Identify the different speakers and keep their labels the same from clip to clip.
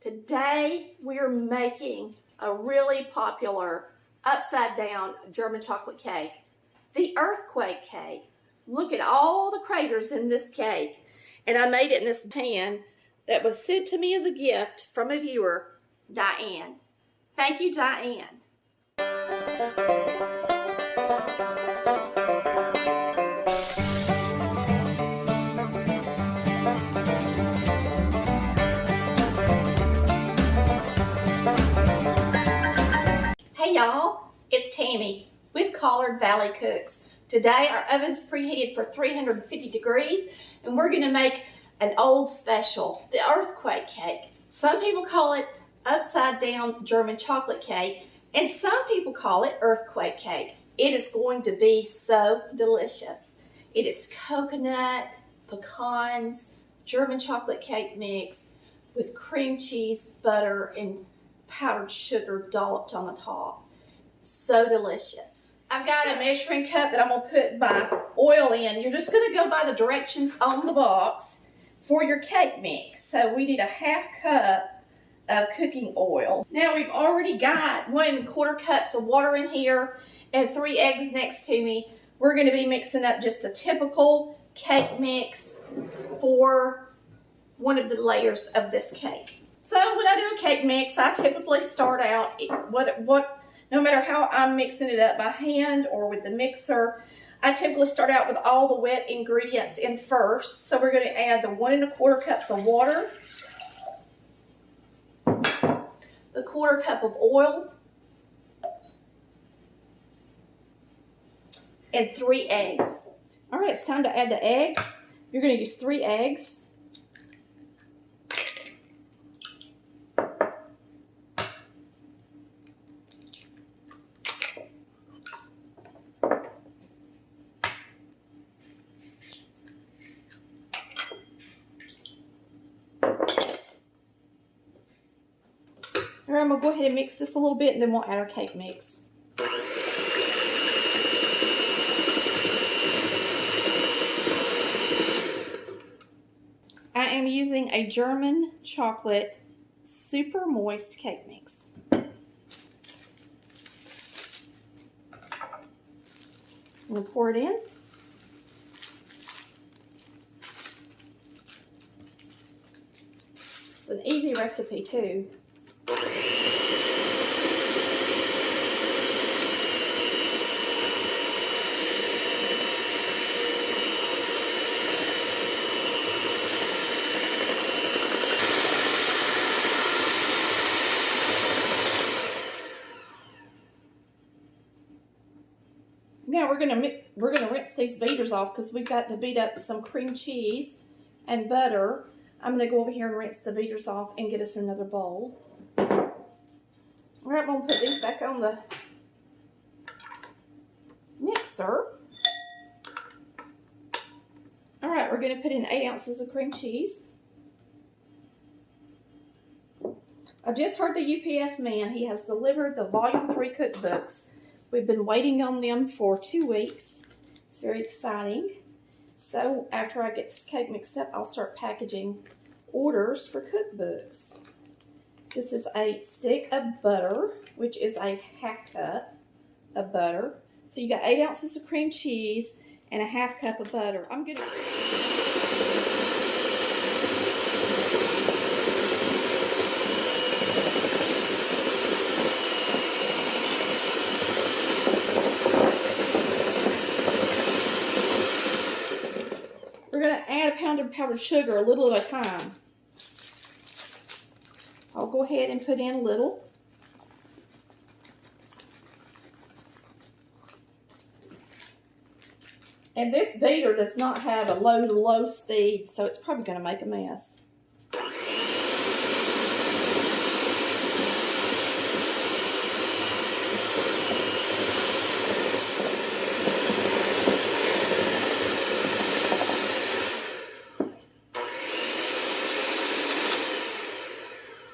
Speaker 1: Today we're making a really popular upside down German chocolate cake, the earthquake cake. Look at all the craters in this cake. And I made it in this pan that was sent to me as a gift from a viewer, Diane. Thank you, Diane. Hey y'all, it's Tammy with Collard Valley Cooks. Today our oven's preheated for 350 degrees and we're going to make an old special, the earthquake cake. Some people call it upside down German chocolate cake and some people call it earthquake cake. It is going to be so delicious. It is coconut, pecans, German chocolate cake mix with cream cheese, butter, and powdered sugar dolloped on the top. So delicious. I've got a measuring cup that I'm going to put my oil in. You're just going to go by the directions on the box for your cake mix. So we need a ½ cup of cooking oil. Now we've already got 1 1/4 cups of water in here and 3 eggs next to me. We're going to be mixing up just a typical cake mix for one of the layers of this cake. So when I do a cake mix, I typically start out, no matter how I'm mixing it up by hand or with the mixer, I typically start out with all the wet ingredients in first. So we're going to add the 1 1/4 cups of water, the 1/4 cup of oil, and 3 eggs. All right, it's time to add the eggs. You're going to use 3 eggs. All right, I'm going to go ahead and mix this a little bit and then we'll add our cake mix. I am using a German chocolate super moist cake mix. I'm going to pour it in. It's an easy recipe too. Now we're gonna rinse these beaters off because we've got to beat up some cream cheese and butter. I'm gonna go over here and rinse the beaters off and get us another bowl. All right, I'm gonna put these back on the mixer. All right, we're gonna put in 8 ounces of cream cheese. I just heard the UPS man. He has delivered the Volume 3 cookbooks. We've been waiting on them for 2 weeks. It's very exciting. So after I get this cake mixed up, I'll start packaging orders for cookbooks. This is a stick of butter, which is a ½ cup of butter. So you got 8 ounces of cream cheese and a ½ cup of butter. We're going to add a pound of powdered sugar, a little at a time. I'll go ahead and put in a little. And this beater does not have a low to low speed, so it's probably going to make a mess.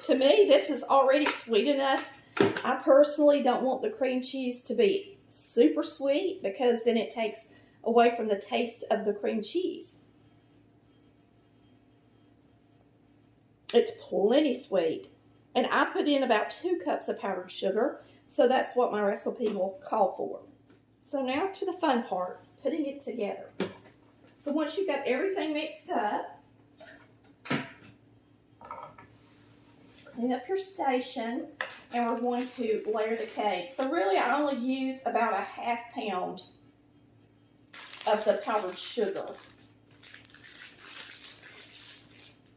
Speaker 1: To me, this is already sweet enough. I personally don't want the cream cheese to be super sweet because then it takes away from the taste of the cream cheese. It's plenty sweet. And I put in about 2 cups of powdered sugar, so that's what my recipe will call for. So now to the fun part, putting it together. So once you've got everything mixed up, clean up your station, and we're going to layer the cake. So really I only use about a ½ pound of the powdered sugar.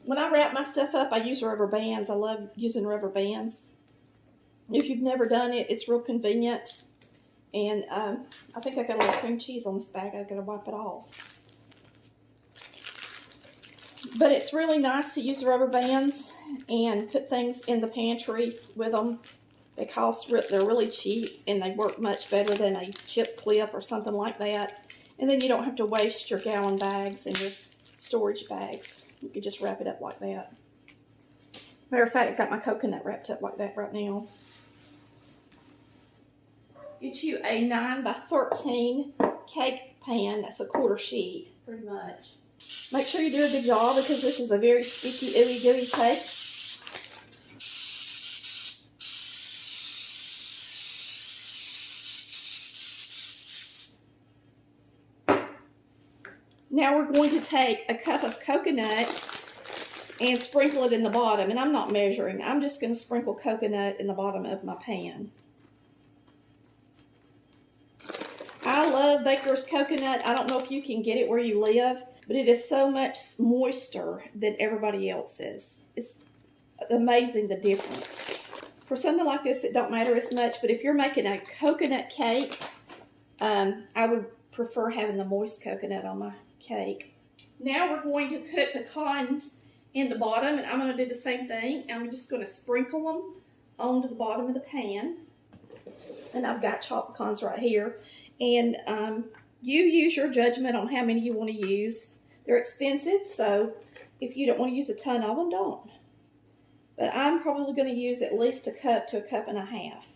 Speaker 1: When I wrap my stuff up, I use rubber bands. I love using rubber bands. If you've never done it, it's real convenient. And I think I got a little cream cheese on this bag. I gotta wipe it off. But it's really nice to use rubber bands and put things in the pantry with them. They're really cheap and they work much better than a chip clip or something like that. And then you don't have to waste your gallon bags and your storage bags. You could just wrap it up like that. Matter of fact, I've got my coconut wrapped up like that right now. Get you a 9 by 13 cake pan. That's a 1/4 sheet, pretty much. Make sure you do a good job because this is a very sticky, ooey gooey cake. Now we're going to take a cup of coconut and sprinkle it in the bottom. And I'm not measuring. I'm just going to sprinkle coconut in the bottom of my pan. I love Baker's coconut. I don't know if you can get it where you live, but it is so much moister than everybody else's. It's amazing the difference. For something like this, it don't matter as much, but if you're making a coconut cake, I would prefer having the moist coconut on my cake. Now we're going to put pecans in the bottom, and I'm going to do the same thing. I'm just going to sprinkle them onto the bottom of the pan. And I've got chopped pecans right here. And you use your judgment on how many you want to use. They're expensive, so if you don't want to use a ton of them, don't. But I'm probably going to use at least a cup to a cup and a half.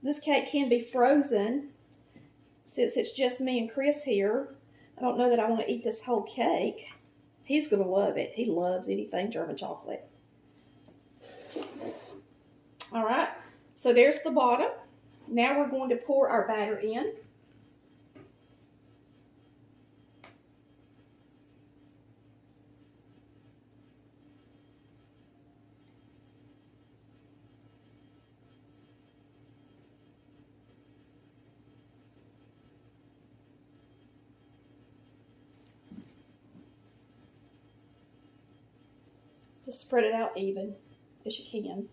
Speaker 1: This cake can be frozen. Since it's just me and Chris here, I don't know that I want to eat this whole cake. He's going to love it. He loves anything German chocolate. All right, so there's the bottom. Now we're going to pour our batter in. Just spread it out even as you can.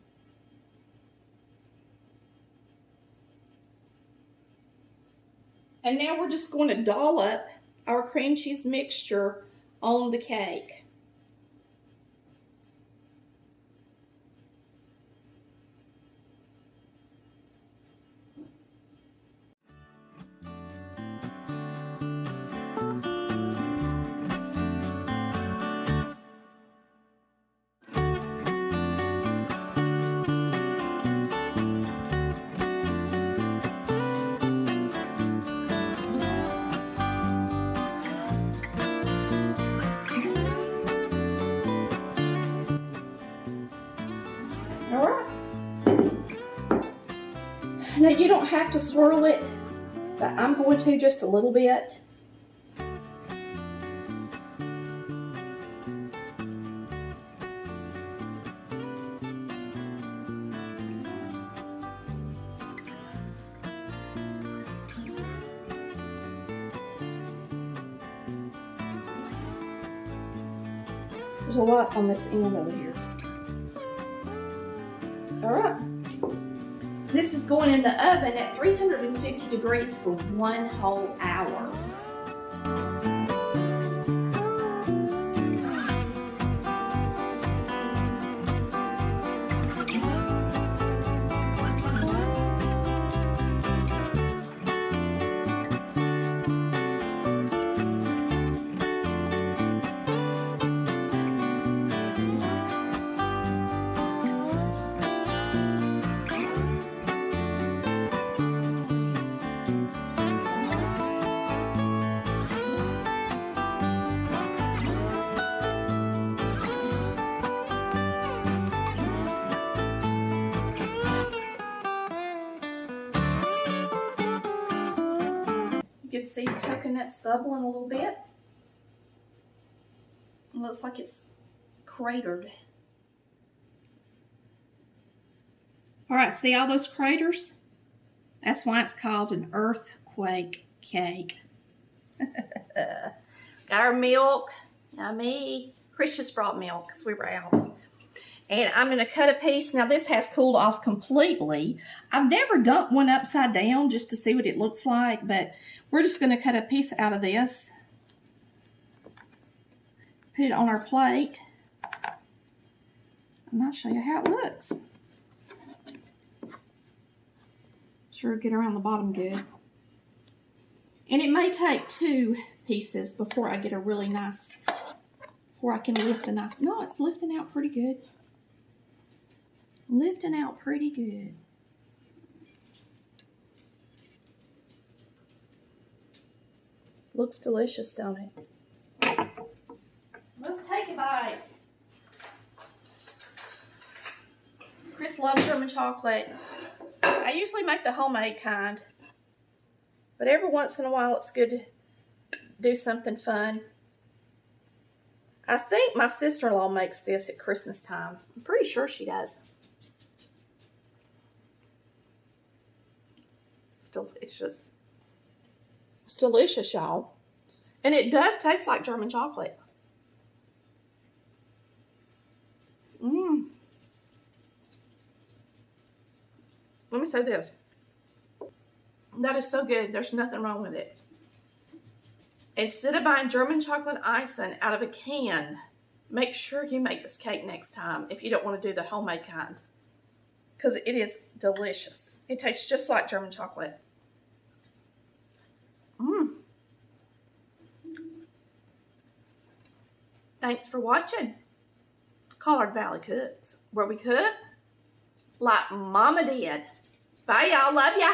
Speaker 1: And now we're just going to dollop our cream cheese mixture on the cake. Now you don't have to swirl it, but I'm going to just a little bit. There's a lot on this end over here. All right. This is going in the oven at 350 degrees for 1 whole hour. see the coconut's bubbling a little bit. It looks like it's cratered. All right, see all those craters? That's why it's called an earthquake cake. Got our milk. Yummy. Chris just brought milk because we were out. And I'm going to cut a piece. Now this has cooled off completely. I've never dumped one upside down just to see what it looks like, but we're just going to cut a piece out of this. Put it on our plate. And I'll show you how it looks. Sure, get around the bottom good. And it may take 2 pieces before I get a really nice, before I can lift a nice, no, it's lifting out pretty good. Lifting out pretty good. Looks delicious, don't it? Let's take a bite. Chris loves German chocolate. I usually make the homemade kind, but every once in a while it's good to do something fun. I think my sister-in-law makes this at Christmas time. I'm pretty sure she does. It's delicious. It's delicious, y'all. And it does taste like German chocolate. Mmm. Let me say this. That is so good. There's nothing wrong with it. Instead of buying German chocolate icing out of a can, make sure you make this cake next time if you don't want to do the homemade kind. Because it is delicious. It tastes just like German chocolate. Mmm. Thanks for watching Collard Valley Cooks, where we cook like Mama did. Bye, y'all. Love ya.